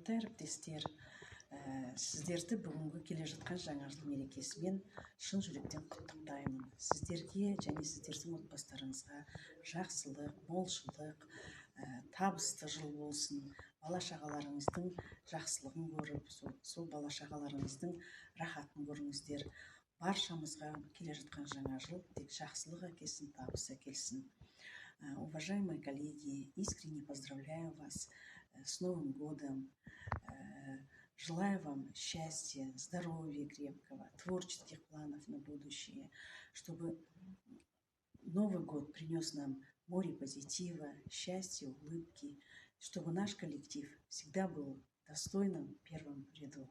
құрметті әріптестер, сіздерді бүгінгі келе жатқан жаңа жыл мерекесімен шын жүректен құттықтаймын. Сіздерге және сіздердің отбасыларыңызға жақсылық, молшылық, табысты жыл болсын. Бала-шағаларыңыздың жақсылығын көріп, сол бала-шағаларыңыздың рахатын көріңіздер. Баршамызға келе жатқан жаңа жыл тек жақсылық әкелсін, табыс әкелсін. Уважаемые коллеги, искренне поздравляю вас с Новым годом. Желаю вам счастья, здоровья крепкого, творческих планов на будущее, чтобы Новый год принес нам море позитива, счастья, улыбки, чтобы наш коллектив всегда был достойным в первом ряду.